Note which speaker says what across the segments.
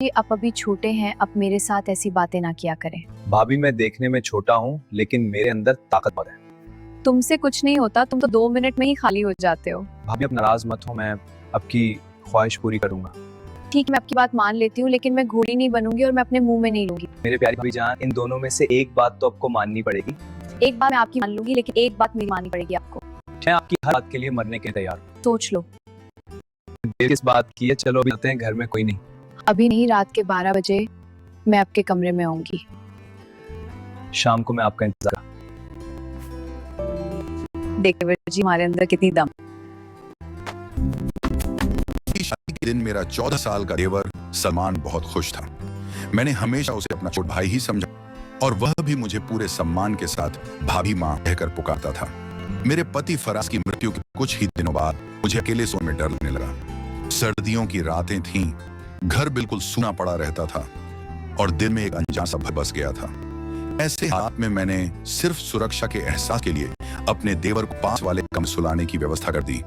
Speaker 1: जी, आप अभी छोटे हैं, अब मेरे साथ ऐसी बातें ना किया करें।
Speaker 2: भाभी मैं देखने में छोटा हूँ लेकिन मेरे अंदर ताकत बहुत है।
Speaker 1: तुमसे कुछ नहीं होता, तुम तो 2 मिनट में ही खाली हो जाते हो।
Speaker 2: भाभी अब नाराज मत हो, मैं आपकी ख्वाहिश पूरी करूंगा।
Speaker 1: ठीक है, मैं आपकी बात मान लेती हूँ, लेकिन मैं घोड़ी नहीं बनूंगी और मैं अपने मुंह में नहीं लूंगी।
Speaker 2: मेरे प्यारी भाभी जान, इन दोनों में से एक बात तो आपको माननी पड़ेगी।
Speaker 1: एक बात मैं आपकी मान लूंगी, लेकिन एक बात मेरी माननी पड़ेगी आपको।
Speaker 2: मैं आपकी हर बात के लिए मरने के लिए तैयार हूँ।
Speaker 1: सोच लो।
Speaker 2: देर किस बात की है, चलो अभी चलते हैं, घर में कोई नहीं।
Speaker 1: अभी नहीं, रात के 12 बजे मैं आपके कमरे में आऊंगी।
Speaker 2: शाम को मैं आपका इंतजार।
Speaker 1: देखिए जी, हमारे अंदर कितनी दम।
Speaker 3: शादी के दिन मेरा 14 साल का देवर सलमान बहुत खुश था। मैंने हमेशा उसे अपना छोटा भाई ही समझा और वह भी मुझे पूरे सम्मान के साथ भाभी माँ कहकर पुकारता था। मेरे पति फराज की मृत्यु के कुछ ही दिनों बाद मुझे अकेले सोने में डर लगने लगा। सर्दियों की रातें थीं, घर बिल्कुल सूना पड़ा रहता था और दिल में एक अनजान सा भय बस गया था। ऐसे हालात में मैंने सिर्फ सुरक्षा के एहसास के लिए अपने देवर को पास वाले कमरे सुलाने की व्यवस्था कर दी।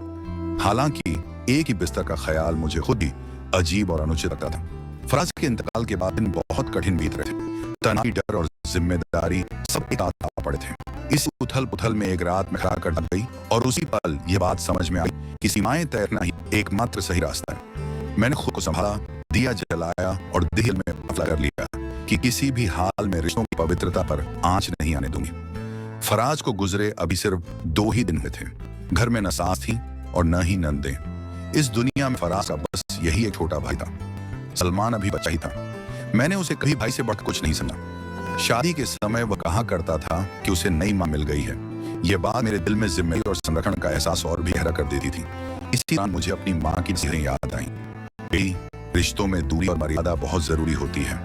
Speaker 3: हालांकि एक ही बिस्तर का ख्याल मुझे खुद ही अजीब और अनुचित लगता था। फराज के इंतकाल के बाद दिन बहुत कठिन बीत रहे थे। तनाव, डर और जिम्मेदारी सब एक साथ आ पड़े थे। इस उथल पुथल में एक रात में खड़ा कर गई और उसी पल यह बात समझ में आई कि सीमाएं तय करना ही एकमात्र सही रास्ता है। मैंने खुद को संभाला, दिया जलाया और दिल में फैसला कर लिया कि किसी भी हाल में रिश्तों की पवित्रता पर आंच नहीं आने दूंगी। फराज को गुजरे अभी सिर्फ 2 ही दिन हुए थे। घर में न सास थी और न ही नंदें। इस दुनिया में फराज का बस यही एक छोटा भाई था। सलमान अभी बच्चा ही था। मैंने उसे कभी भाई से बढ़कर कुछ नहीं समझा। शादी के समय वह कहा करता था कि उसे नई मां मिल गई है। यह बात मेरे दिल में जिम्मेदारी और संरक्षण का एहसास और भी गहरा कर देती थी। इसी दौरान मुझे अपनी माँ की चीजें याद आई। रिश्तों में दूरी और मर्यादा बहुत जरूरी होती है।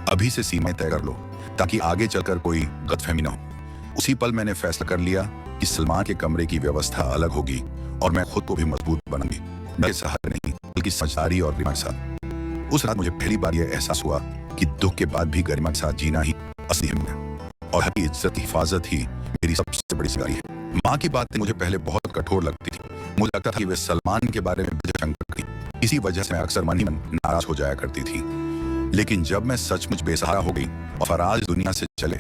Speaker 3: अभी से सीमाएं तय कर लो ताकि आगे चलकर कोई गलतफहमी न हो। उसी पल मैंने फैसला कर लिया कि सलमान के कमरे की व्यवस्था अलग होगी और मैं खुद को भी मजबूत बनाऊंगी, मेरे सहारे नहीं बल्कि समझदारी और गरिमा के साथ। उस रात मुझे पहली बार यह एहसास हुआ कि दुख के बाद भी गरिमा के साथ जीना ही असली हिम्मत है और हर इज्जत की हिफाजत ही मेरी सबसे बड़ी जिम्मेदारी है। माँ की बातें मुझे पहले बहुत कठोर लगती थी। मुझे लगता था कि वे सलमान के बारे में शंका करती, इसी वजह से मैं अक्सर मन ही मन नाराज हो जाया करती थी। लेकिन जब मैं सचमुच बेसहारा हो गई और फराज दुनिया से चले,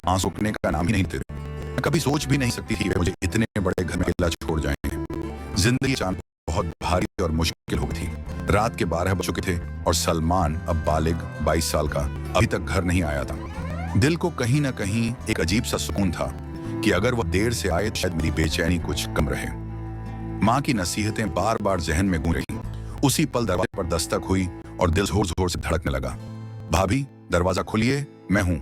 Speaker 3: आंसू रुकने का नाम ही नहीं थे। मैं कभी सोच भी नहीं सकती थी वे मुझे इतने बड़े घर में अकेला छोड़ जाएंगे। जिंदगी अचानक बहुत भारी और मुश्किल हो गई थी। रात के 12 बज चुके थे और सलमान अब बालिग 22 साल का अभी तक घर नहीं आया था। दिल को कहीं ना कहीं एक अजीब सा सुकून था कि अगर वह देर से आए तो शायद मेरी बेचैनी कुछ कम रहे। माँ की नसीहतें बार बार जहन में गूंज रही। उसी पल दरवाजे पर दस्तक हुई और दिल जोर जोर से धड़कने लगा। भाभी, दरवाजा खोलिए, मैं हूं।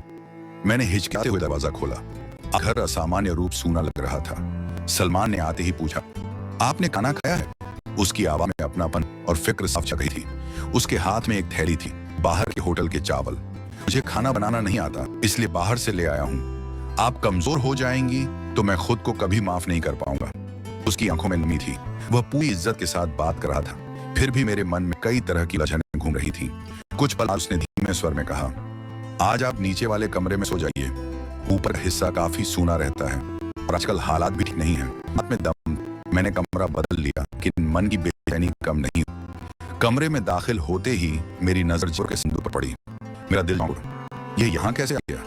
Speaker 3: मैंने हिचकिचाते हुए दरवाजा खोला। घर असामान्य रूप सूना लग रहा था। सलमान ने आते ही पूछा, आपने खाना खाया है? उसकी आवाज में अपनापन और फिक्र साफ छप रही थी। उसके हाथ में एक थैली थी, बाहर के होटल के चावल। मुझे खाना बनाना नहीं आता, इसलिए बाहर से ले आया हूँ। आप कमजोर हो जाएंगी तो मैं खुद को कभी माफ नहीं कर पाऊंगा। उसकी आंखों में नमी थी। वह पूरी इज्जत के साथ बात कर रहा था, फिर भी मेरे मन में कई तरह की उलझनें घूम रही थी। कुछ पल उसने धीमे स्वर में कहा, आज आप नीचे वाले कमरे में सो जाइए। ऊपर का हिस्सा काफी सूना रहता है और आजकल हालात भी ठीक नहीं है। हाथ में दम। मैंने कमरा बदल लिया लेकिन मन की बेचैनी कम नहीं। कमरे में दाखिल होते ही मेरी नजर जोर के संदूक पर पड़ी। मेरा दिल चौंक उठा। यह यहाँ कैसे आ गया?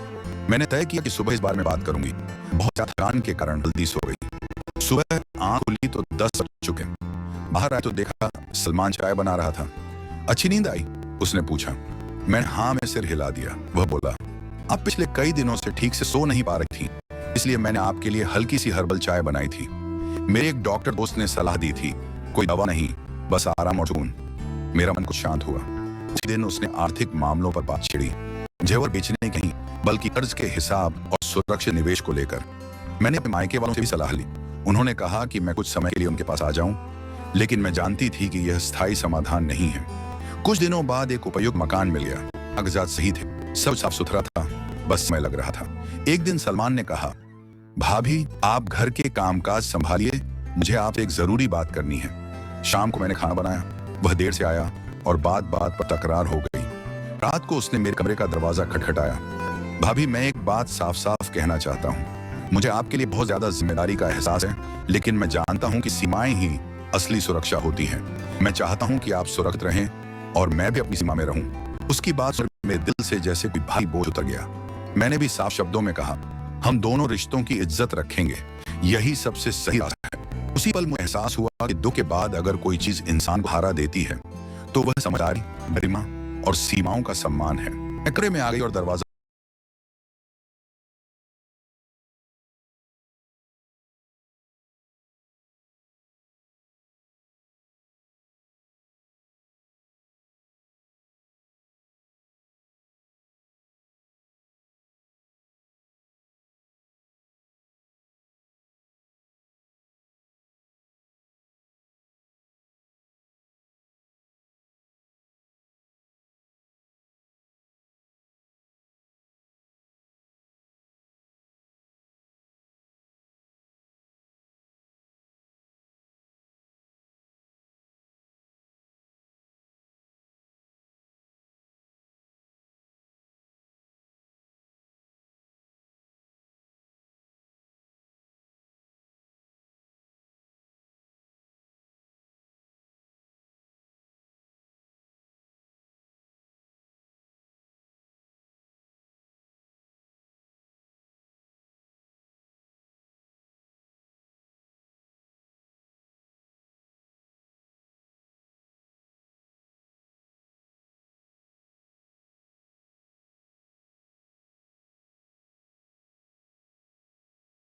Speaker 3: मैंने तय किया कि सुबह इस बारे में बात करूंगी। बहुत ज्यादा थकान के कारण जल्दी सो गई। सुबह आंख खुली तो 10 बज चुके। बाहर आए तो देखा सलमान चाय बना रहा था। अच्छी नींद आई? उसने पूछा। मैंने हाँ में सिर हिला दिया। वह बोला, आप पिछले कई दिनों से ठीक से सो नहीं पा रही थी, इसलिए मैंने आपके लिए हल्की सी हर्बल चाय बनाई थी। मेरे एक डॉक्टर दोस्त ने सलाह दी थी, कोई दवा नहीं, बस आराम और सुकून। मेरा मन कुछ शांत हुआ। उसी दिन उसने आर्थिक मामलों पर बात छिड़ी, जेवर बेचने की नहीं बल्कि कर्ज के हिसाब और सुरक्षित निवेश को लेकर। मैंने अपने मायके वालों से भी सलाह ली। उन्होंने कहा कि मैं कुछ समय के लिए उनके पास आ जाऊं, लेकिन मैं जानती थी कि यह स्थायी समाधान नहीं है। कुछ दिनों बाद एक उपयुक्त मकान मिल गया। कागजात सही थे, सब साफ सुथरा था, बस समय लग रहा था। एक दिन सलमान ने कहा, भाभी आप घर के कामकाज संभालिए, मुझे आपसे एक जरूरी बात करनी है। शाम को मैंने खाना बनाया। वह देर से आया और बात बात पर तकरार हो गई। रात को उसने मेरे कमरे का दरवाजा खटखटाया। भाभी, मैं एक बात साफ साफ कहना चाहता हूँ। मुझे आपके लिए बहुत ज्यादा जिम्मेदारी का एहसास है, लेकिन मैं जानता हूँ कि सीमाएं ही असली सुरक्षा होती है। मैं चाहता हूं कि आप सुरक्षित रहें और मैं भी अपनी सीमा में रहूं। उसकी बात सुन मेरे दिल से जैसे कोई भारी बोझ उतर गया। मैंने भी साफ शब्दों में कहा, हम दोनों रिश्तों की इज्जत रखेंगे, यही सबसे सही रास्ता है। उसी पल मुझे एहसास हुआ कि दुख के बाद अगर कोई चीज इंसान को सहारा देती है तो वह समझदारी, गरिमा और सीमाओं का सम्मान है। मैं कमरे में आ गई और दरवाजा